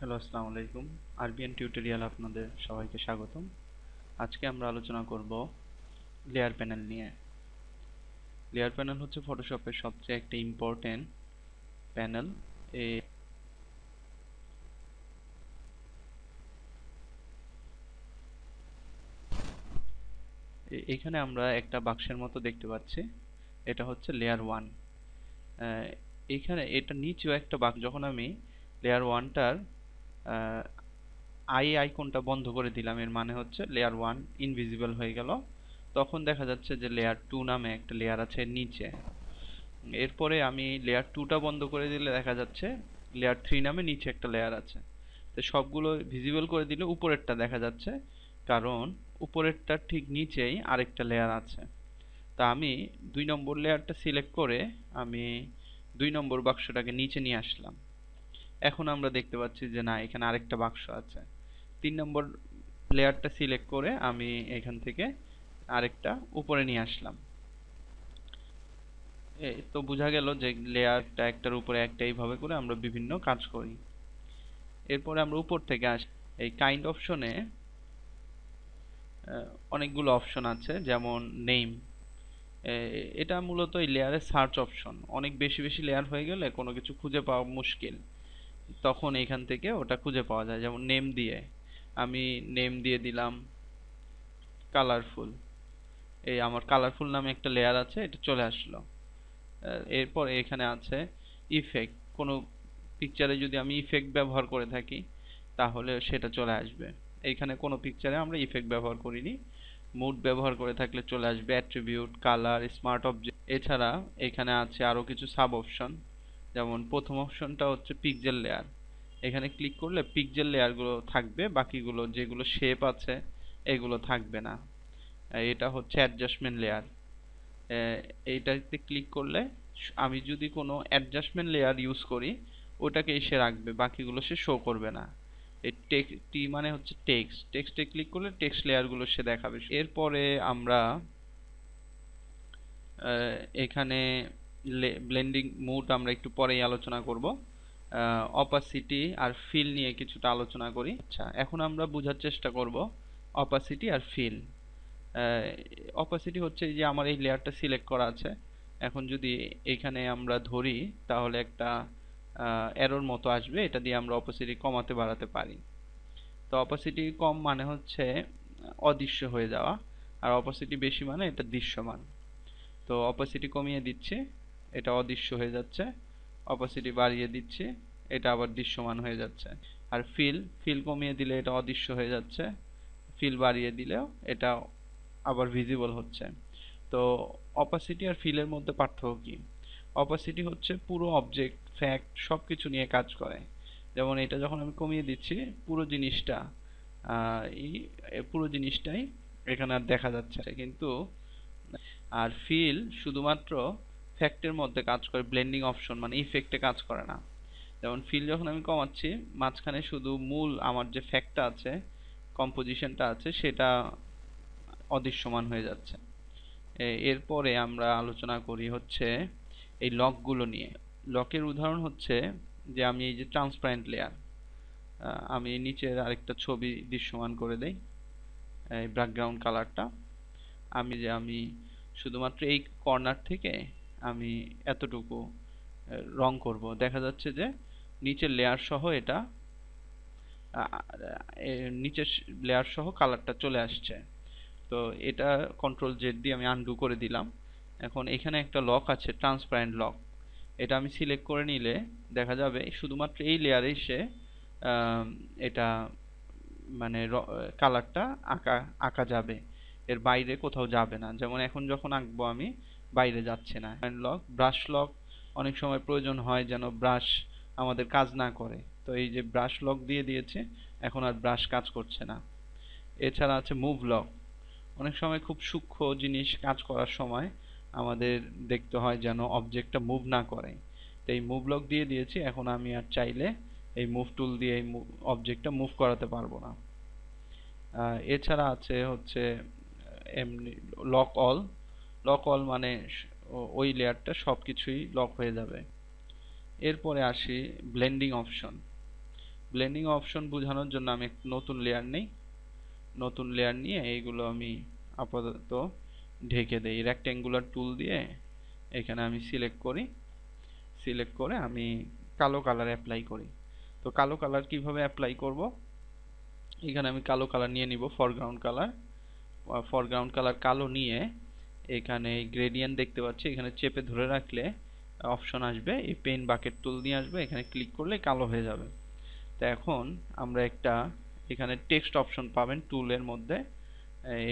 Hello, আসসালামু আলাইকুম। RBN tutorial আপনাদের সবাইকে স্বাগতম। আজকে আমরা আলোচনা করব লেয়ার প্যানেল নিয়ে। লেয়ার প্যানেল হচ্ছে ফটোশপের সবচেয়ে একটা ইম্পর্টেন্ট প্যানেল। এখানে আমরা একটা বাক্সের মতো দেখতে পাচ্ছি, এটা হচ্ছে লেয়ার 1। এখানে এটা নিচেও একটা বাক্স। যখন আমি লেয়ার 1টার আইকনটা বন্ধ করে দিলাম, এর মানে হচ্ছে লেয়ার 1 ইনভিজিবল হয়ে গেল। তখন দেখা যাচ্ছে যে লেয়ার 2 নামে একটা লেয়ার আছে নিচে। এরপরে আমি লেয়ার 2টা বন্ধ করে দিলে দেখা যাচ্ছে লেয়ার 3 নামে নিচে একটা লেয়ার আছে। তো সবগুলো ভিজিবল করে দিলে উপরেরটা দেখা যাচ্ছে, কারণ উপরেরটার ঠিক নিচেই আরেকটা লেয়ার আছে। তা আমি 2 নম্বর লেয়ারটা সিলেক্ট করে আমি 2 নম্বর বাক্সটাকে নিচে নিয়ে আসলাম। এখন আমরা দেখতে পাচ্ছি যে না, এখানে আরেকটা বাক্স আছে। 3 নম্বর লেয়ারটা সিলেক্ট করে আমি এখান থেকে আরেকটা উপরে নিয়ে আসলাম। তো বোঝা গেল যে লেয়ারটা একটার উপরে একটা এইভাবে করে আমরা বিভিন্ন কাজ করি। এরপরে আমরা উপর থেকে আসি। এই কাইন্ড অপশনে অনেকগুলো অপশন আছে, যেমন নেম। এটা মূলত এই লেয়ারের সার্চ অপশন। অনেক বেশি বেশি লেয়ার হয়ে গেলে কোনো কিছু খুঁজে পাওয়া মুশকিল, তখন এখান থেকে ওটা খুঁজে পাওয়া যায়। যেমন নেম দিয়ে আমি নেম দিয়ে দিলাম কালারফুল। এই আমার কালারফুল নামে একটা লেয়ার আছে, এটা চলে আসলো। এরপর এখানে আছে ইফেক্ট। কোনো পিকচারে যদি আমি ইফেক্ট ব্যবহার করে থাকি তাহলে সেটা চলে আসবে। এইখানে কোনো পিকচারে আমরা ইফেক্ট ব্যবহার করিনি। মুড ব্যবহার করে থাকলে চলে আসবে, অ্যাট্রিবিউট, কালার, স্মার্ট অবজেক্ট। এছাড়া এখানে আছে আরো কিছু সাব অপশন। যেমন প্রথম অপশনটা হচ্ছে পিক্সেল লেয়ার। এখানে ক্লিক করলে পিক্সেল লেয়ারগুলো থাকবে, বাকিগুলো যেগুলো শেপ আছে এগুলো থাকবে না। এটা হচ্ছে অ্যাডজাস্টমেন্ট লেয়ার। এইটাতে ক্লিক করলে আমি যদি কোনো অ্যাডজাস্টমেন্ট লেয়ার ইউজ করি ওটাকে সে রাখবে, বাকিগুলো সে শো করবে না। এই টি মানে হচ্ছে টেক্সট। টেক্সটে ক্লিক করলে টেক্সট লেয়ারগুলো সে দেখাবে। এরপরে আমরা এখানে ব্লেন্ডিং মুড আমরা একটু পরেই আলোচনা করব। অপাসিটি আর ফিল নিয়ে কিছুটা আলোচনা করি। আচ্ছা, এখন আমরা বোঝার চেষ্টা করব অপাসিটি আর ফিল। অপাসিটি হচ্ছে যে আমার এই লেয়ারটা সিলেক্ট করা আছে। এখন যদি এখানে আমরা ধরি তাহলে একটা এরর মতো আসবে, এটা দিয়ে আমরা অপাসিটি কমাতে বাড়াতে পারি। তো অপাসিটি কম মানে হচ্ছে অদৃশ্য হয়ে যাওয়া, আর অপাসিটি বেশি মানে এটা দৃশ্যমান। তো অপাসিটি কমিয়ে দিচ্ছি, এটা অদৃশ্য হয়ে যাচ্ছে। অপাসিটি বাড়িয়ে দিচ্ছি, এটা আবার দৃশ্যমান হয়ে যাচ্ছে। আর ফিল কমিয়ে দিলে এটা অদৃশ্য হয়ে যাচ্ছে, ফিল বাড়িয়ে দিলেও এটা আবার ভিজিবল হচ্ছে। তো অপাসিটি আর ফিলের মধ্যে পার্থক্য কি? অপাসিটি হচ্ছে পুরো অবজেক্ট, ফ্যাক্ট সবকিছু নিয়ে কাজ করে। যেমন এটা যখন আমি কমিয়ে দিচ্ছি পুরো জিনিসটা পুরো জিনিসটাই এখানে আর দেখা যাচ্ছে, কিন্তু আর ফিল শুধুমাত্র ফ্যাক্টের মধ্যে কাজ করে, ব্লেন্ডিং অপশন মানে ইফেক্টে কাজ করে না। যেমন ফিল যখন আমি কমাচ্ছি মাঝখানে শুধু মূল আমার যে ফ্যাক্টটা আছে, কম্পোজিশনটা আছে, সেটা অদৃশ্যমান হয়ে যাচ্ছে। এরপরে আমরা আলোচনা করি হচ্ছে এই লকগুলো নিয়ে। লকের উদাহরণ হচ্ছে যে আমি এই যে ট্রান্সপারেন্ট লেয়ার, আমি নিচের আরেকটা ছবি দৃশ্যমান করে দেই, এই ব্যাকগ্রাউন্ড কালারটা। আমি শুধুমাত্র এই কর্নার থেকে আমি এতটুকু রং করব, দেখা যাচ্ছে যে নিচের লেয়ার সহ এটা নিচের লেয়ার সহ কালারটা চলে আসছে। তো এটা কন্ট্রোল জেড দিয়ে আমি আনডু করে দিলাম। এখন এখানে একটা লক আছে, ট্রান্সপারেন্ট লক। এটা আমি সিলেক্ট করে নিলে দেখা যাবে শুধুমাত্র এই লেয়ারে সে এটা মানে কালারটা আঁকা যাবে, এর বাইরে কোথাও যাবে না। যেমন এখন যখন আঁকবো আমি বাইরে যাচ্ছে না। লক, ব্রাশ লক অনেক সময় প্রয়োজন হয় যেন ব্রাশ আমাদের কাজ না করে, তো এই যে ব্রাশ লক দিয়ে দিয়েছে, এখন আর ব্রাশ কাজ করছে না। এছাড়া আছে মুভ লক। অনেক সময় খুব সূক্ষ্ম জিনিস কাজ করার সময় আমাদের দেখতে হয় যেন অবজেক্টটা মুভ না করে, তো এই মুভ লক দিয়ে দিয়েছি। এখন আমি আর চাইলে এই মুভ টুল দিয়ে এই অবজেক্টটা মুভ করাতে পারবো না। এছাড়া আছে হচ্ছে এমনি লক অল। লক অল মানে ওই লেয়ারটা সবকিছুই লক হয়ে যাবে। এরপরে আসি ব্লেন্ডিং অপশন। ব্লেন্ডিং অপশন বোঝানোর জন্য আমি একটা নতুন লেয়ার নেই, নতুন লেয়ার নিয়ে এইগুলো আমি আপাতত ঢেকে দেই। রেক্ট্যাঙ্গুলার টুল দিয়ে এখানে আমি সিলেক্ট করি, সিলেক্ট করে আমি কালো কালার অ্যাপ্লাই করি। তো কালো কালার কিভাবে অ্যাপ্লাই করব, এখানে আমি কালো কালার নিয়ে নিব, ফরগ্রাউন্ড কালার। ফরগ্রাউন্ড কালার কালো নিয়ে এখানে গ্রেডিয়েন্ট দেখতে পাচ্ছি, এখানে চেপে ধরে রাখলে অপশন আসবে, এই পেন বাকেট টুল নিয়ে আসবে, এখানে ক্লিক করলে কালো হয়ে যাবে। তো এখন আমরা একটা এখানে টেক্সট অপশন পাবেন টুলের মধ্যে,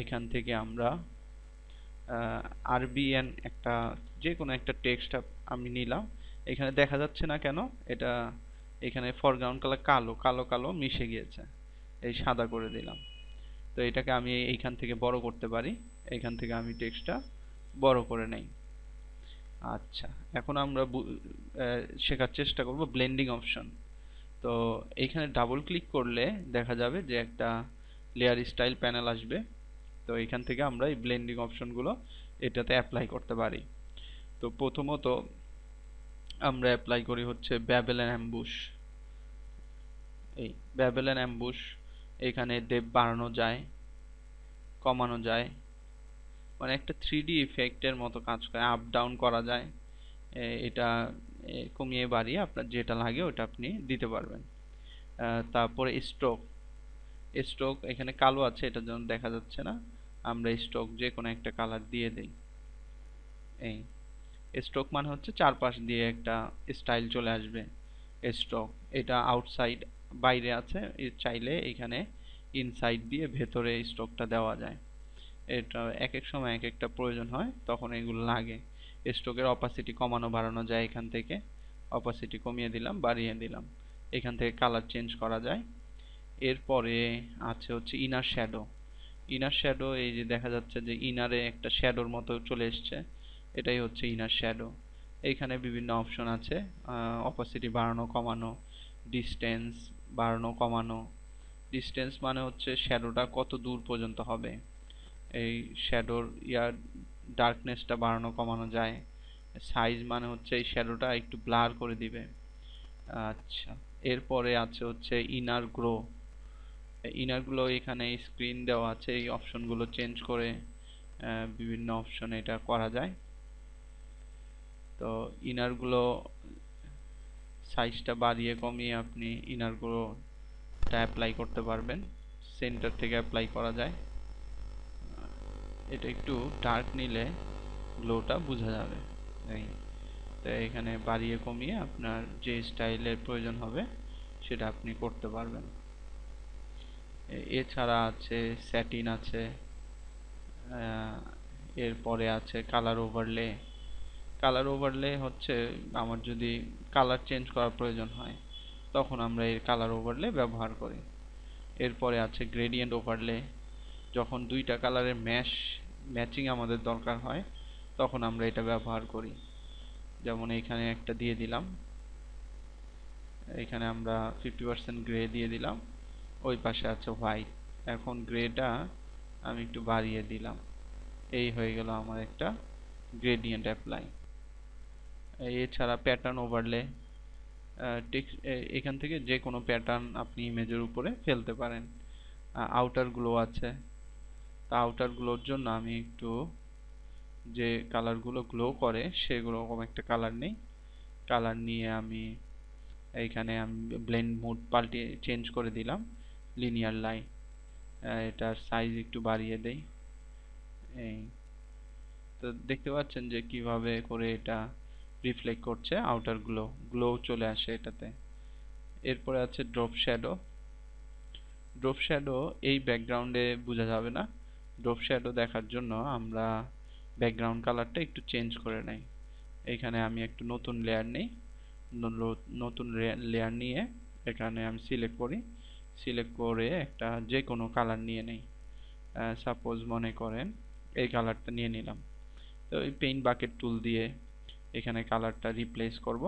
এখান থেকে আমরা আরবিএন একটা যে কোনো একটা টেক্সট আমি নিলাম। এখানে দেখা যাচ্ছে না কেন, এটা এখানে ফরগ্রাউন্ড কালার কালো কালো কালো মিশে গিয়েছে, এই সাদা করে দিলাম। তো এটাকে আমি এইখান থেকে বড় করতে পারি, এইখান থেকে আমি টেক্সটটা বড় করে নেই। আচ্ছা, এখন আমরা শেখার চেষ্টা করব ব্লেন্ডিং অপশন। তো এইখানে ডাবল ক্লিক করলে দেখা যাবে যে একটা লেয়ার স্টাইল প্যানেল আসবে। তো এখান থেকে আমরা এই ব্লেন্ডিং অপশনগুলো এটাতে অ্যাপ্লাই করতে পারি। তো প্রথমত আমরা অ্যাপ্লাই করি হচ্ছে ব্যাবেল অ্যাম্বুশ। এই ব্যাবেল অ্যাম্বুশ এখানে ডেপ বাড়ানো যায়, কমানো যায়, মানে একটা 3D ইফেক্টের মতো কাজ করে, আপ ডাউন করা যায়। এটা কমিয়ে বাড়িয়ে আপনার যেটা লাগে ওটা আপনি দিতে পারবেন। তারপরে স্ট্রোক, স্ট্রোক এখানে কালো আছে, এটার জন্য দেখা যাচ্ছে না, আমরা স্ট্রোক যে কোনো একটা কালার দিয়ে দেই। এই স্ট্রোক মানে হচ্ছে চারপাশ দিয়ে একটা স্টাইল চলে আসবে স্ট্রোক। এটা আউটসাইড বাইরে আছে, চাইলে এখানে ইনসাইড দিয়ে ভেতরে স্ট্রোকটা দেওয়া যায়। এটা এক এক সময় এক একটা প্রয়োজন হয়, তখন এগুলো লাগে। স্ট্রোকের অপাসিটি কমানো বাড়ানো যায়, এখান থেকে অপাসিটি কমিয়ে দিলাম, বাড়িয়ে দিলাম। এখান থেকে কালার চেঞ্জ করা যায়। এরপরে আছে হচ্ছে ইনার শ্যাডো। ইনার শ্যাডো এই যে দেখা যাচ্ছে যে ইনারে একটা শ্যাডোর মতো চলে এসছে, এটাই হচ্ছে ইনার শ্যাডো। এইখানে বিভিন্ন অপশন আছে, অপাসিটি বাড়ানো কমানো, ডিস্টেন্স বাড়ানো কমানো। ডিস্টেন্স মানে হচ্ছে শ্যাডোটা কত দূর পর্যন্ত হবে, এই শ্যাডোর ডার্কনেসটা বাড়ানো কমানো যায়। সাইজ মানে হচ্ছে এই শ্যাডোটা একটু ব্লার করে দিবে। আচ্ছা, এরপরে আছে হচ্ছে ইনার গ্রো। ইনারগুলো এখানে স্ক্রিন দেওয়া আছে, এই অপশনগুলো চেঞ্জ করে বিভিন্ন অপশন এটা করা যায়। তো ইনারগুলো সাইজটা বাড়িয়ে কমিয়ে আপনি ইনারগুলোটা অ্যাপ্লাই করতে পারবেন, সেন্টার থেকে অ্যাপ্লাই করা যায়। এটা একটু ডার্ক নিলে গ্লোটা বোঝা যাবে। তো এখানে বাড়িয়ে কমিয়ে আপনার যে স্টাইলের প্রয়োজন হবে সেটা আপনি করতে পারবেন। এছাড়া আছে স্যাটিন আছে, এরপরে আছে কালার ওভারলে। কালার ওভারলে হচ্ছে আমার যদি কালার চেঞ্জ করার প্রয়োজন হয় তখন আমরা এই কালার ওভারলে ব্যবহার করি। এরপরে আছে গ্রেডিয়েন্ট ওভারলে, যখন দুইটা কালারের ম্যাচিং আমাদের দরকার হয় তখন আমরা এটা ব্যবহার করি। যেমন এইখানে একটা দিয়ে দিলাম, এখানে আমরা 50% গ্রে দিয়ে দিলাম, ওই পাশে আছে হোয়াইট, এখন গ্রেটা আমি একটু বাড়িয়ে দিলাম। এই হয়ে গেল আমার একটা গ্রেডিয়েন্ট অ্যাপ্লাই। এছাড়া প্যাটার্ন ওভারলে, এখান থেকে যে কোনো প্যাটার্ন আপনি ইমেজের উপরে ফেলতে পারেন। আউটার গ্লো আছে, তা আউটার গ্লোর জন্য আমি একটু যে কালারগুলো গ্লো করে সেগুলো রকম একটা কালার নেই, কালার নিয়ে আমি এইখানে আমি ব্লেন্ড মোড পাল্টিয়ে চেঞ্জ করে দিলাম লিনিয়ার লাইন, এটার সাইজ একটু বাড়িয়ে দেই। এই তো দেখতে পাচ্ছেন যে কিভাবে করে এটা রিফ্লেক্ট করছে, আউটার গ্লো চলে আসে এটাতে। এরপরে আছে ড্রপ শ্যাডো। ড্রপ শ্যাডো এই ব্যাকগ্রাউন্ডে বোঝা যাবে না, ড্রপ শ্যাডো দেখার জন্য আমরা ব্যাকগ্রাউন্ড কালারটা একটু চেঞ্জ করে নেই। এখানে আমি একটু নতুন লেয়ার নেই, নতুন লেয়ার নিয়ে এখানে আমি সিলেক্ট করি, সিলেক্ট করে একটা যে কোনো কালার নিয়ে নেই। সাপোজ মনে করেন এই কালারটা নিয়ে নিলাম। তো এই পেইন্ট বাকেট টুল দিয়ে এখানে কালারটা রিপ্লেস করব।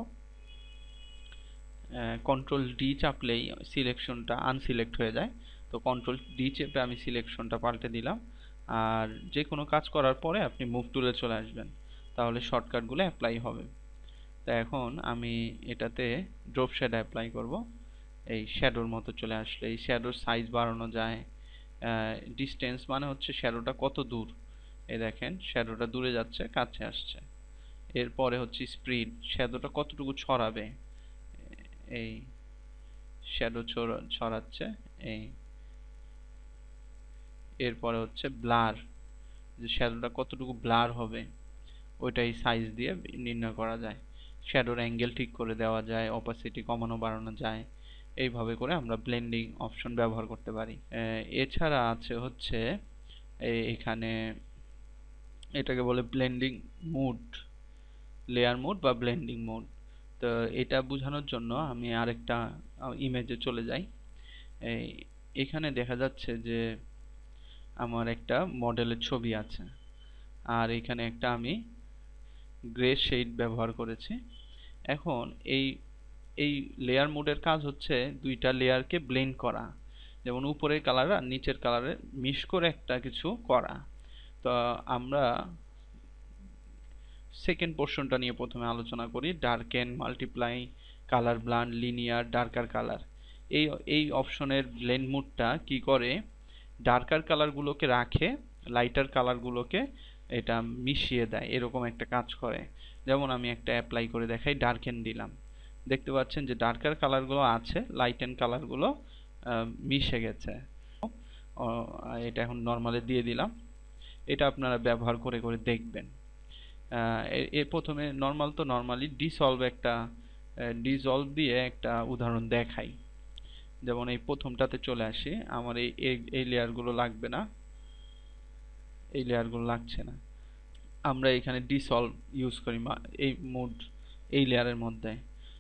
কন্ট্রোল ডি চাপলেই সিলেকশনটা আনসিলেক্ট হয়ে যায়, তো কন্ট্রোল ডি চেপে আমি সিলেকশনটা পাল্টে দিলাম। আর যে কোনো কাজ করার পরে আপনি মুভ টুলে চলে আসবেন, তাহলে শর্টকাটগুলো অ্যাপ্লাই হবে। তো এখন আমি এটাতে ড্রপ শ্যাডো অ্যাপ্লাই করব। এই শ্যাডোর মতো চলে আসলো। এই শ্যাডোর সাইজ বাড়ানো যায়। ডিস্টেন্স মানে হচ্ছে শ্যাডোটা কত দূর, এই দেখেন শ্যাডোটা দূরে যাচ্ছে কাছে আসছে। এরপরে হচ্ছে স্প্রিড, শ্যাডোটা কতটুকু ছড়াবে, এই শ্যাডো ছড়াচ্ছে এই। এরপরে হচ্ছে ব্লার, যে শ্যাডোটা কতটুকু ব্লার হবে ওইটাই সাইজ দিয়ে নির্ণয় করা যায়। শ্যাডোর অ্যাঙ্গেল ঠিক করে দেওয়া যায়, অপাসিটি কমানো বাড়ানো যায়। এইভাবে করে আমরা ব্লেন্ডিং অপশন ব্যবহার করতে পারি। এছাড়া আছে হচ্ছে এখানে এটাকে বলে ব্লেন্ডিং মুড, লেয়ার মুড বা ব্লেন্ডিং মুড। তো এটা বোঝানোর জন্য আমি আরেকটা ইমেজে চলে যাই। এখানে দেখা যাচ্ছে যে আমার একটা মডেলের ছবি আছে, আর এখানে একটা আমি গ্রে শেড ব্যবহার করেছি। এখন এই এই লেয়ার মোডের কাজ হচ্ছে দুইটা লেয়ারকে ব্লেন্ড করা, যেমন উপরের কালার আর নিচের কালারে মিশ করে একটা কিছু করা। তো আমরা সেকেন্ড পোর্শনটা নিয়ে প্রথমে আলোচনা করি, darken, multiply, colour bland, linear, darker colour. এই অপশনের ব্লেন্ড মুডটা কি করে, ডার্কার কালারগুলোকে রাখে, লাইটার কালারগুলোকে এটা মিশিয়ে দেয়, এরকম একটা কাজ করে। যেমন আমি একটা অ্যাপ্লাই করে দেখাই, ডার্কেন দিলাম, দেখতে পাচ্ছেন যে ডার্কার কালারগুলো আছে, লাইটেন কালারগুলো মিশে গেছে। এটা এখন নর্মালে দিয়ে দিলাম, এটা আপনারা ব্যবহার করে করে দেখবেন। এর প্রথমে নর্মাল তো নর্মালি ডিসলভ দিয়ে একটা উদাহরণ দেখাই। যেমন এই প্রথমটাতে চলে আসি, আমার এই লেয়ারগুলো লাগবে না, এই লেয়ারগুলো লাগছে না, আমরা এখানে ডিসলভ ইউজ করি এই মোড, এই লেয়ারের মধ্যে।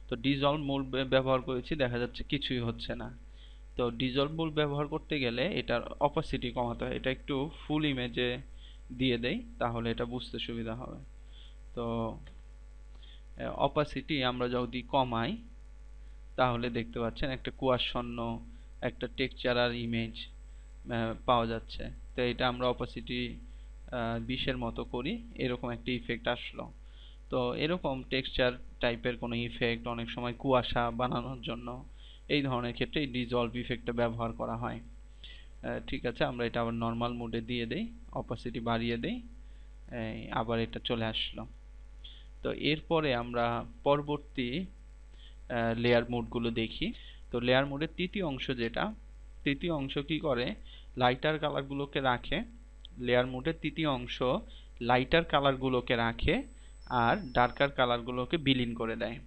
তো ডিসলভ মোড ব্যবহার করেছি, দেখা যাচ্ছে কিছুই হচ্ছে না। তো ডিসলভ মোড ব্যবহার করতে গেলে এটার অপাসিটি কমাতে হয়, এটা একটু ফুল ইমেজে দিয়ে দেই, তাহলে এটা বুঝতে সুবিধা হবে। তো অপাসিটি আমরা যদি কমাই তাহলে দেখতে পাচ্ছেন একটা কুয়াশাচ্ছন্ন একটা টেক্সচারাল ইমেজ পাওয়া যাচ্ছে। তো এটা আমরা অপাসিটি 20-এর মতো করি, এরকম একটা ইফেক্ট আসলো। তো এরকম টেক্সচার টাইপের কোনো ইফেক্ট অনেক সময় কুয়াশা বানানোর জন্য এই ধরনের ক্ষেত্রে এই ডিসলভ ইফেক্টটা ব্যবহার করা হয়। ঠিক আছে, আমরা এটা আবার নর্মাল মোডে দিয়ে দেই, অপাসিটি বাড়িয়ে দেই, আবার এটা চলে আসলো। তো এরপরে আমরা পরবর্তী লেয়ার মোডগুলো দেখি। তো লেয়ার মোডের তৃতীয় অংশ কি করে, লাইটার কালারগুলোকে রাখে। লেয়ার মোডের তৃতীয় অংশ লাইটার কালারগুলোকে রাখে আর ডার্কার কালারগুলোকে বিলীন করে দেয়।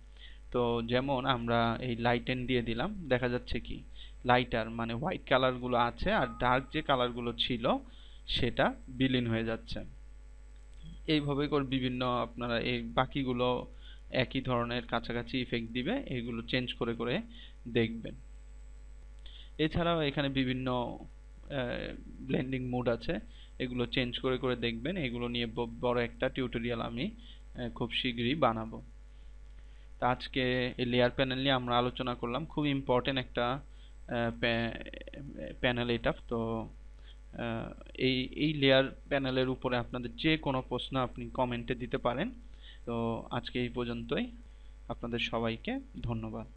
তো যেমন আমরা এই লাইটেন দিয়ে দিলাম, দেখা যাচ্ছে কি লাইটার মানে হোয়াইট কালারগুলো আছে আর ডার্ক যে কালারগুলো ছিল সেটা বিলীন হয়ে যাচ্ছে। এইভাবে করে বিভিন্ন আপনারা এই বাকিগুলো একই ধরনের কাছাকাছি ইফেক্ট দিবে, এগুলো চেঞ্জ করে করে দেখবেন। এছাড়াও এখানে বিভিন্ন ব্লেন্ডিং মোড আছে, এগুলো চেঞ্জ করে করে দেখবেন। এগুলো নিয়ে বড় একটা টিউটোরিয়াল আমি খুব শীঘ্রই বানাবো। তো আজকে এই লেয়ার প্যানেল নিয়ে আমরা আলোচনা করলাম, খুব ইম্পর্টেন্ট একটা প্যানেল এটা। তো এই লেয়ার প্যানেলের উপরে আপনাদের যে কোনো প্রশ্ন আপনি কমেন্টে দিতে পারেন। তো আজকে এই পর্যন্তই, আপনাদের সবাইকে ধন্যবাদ।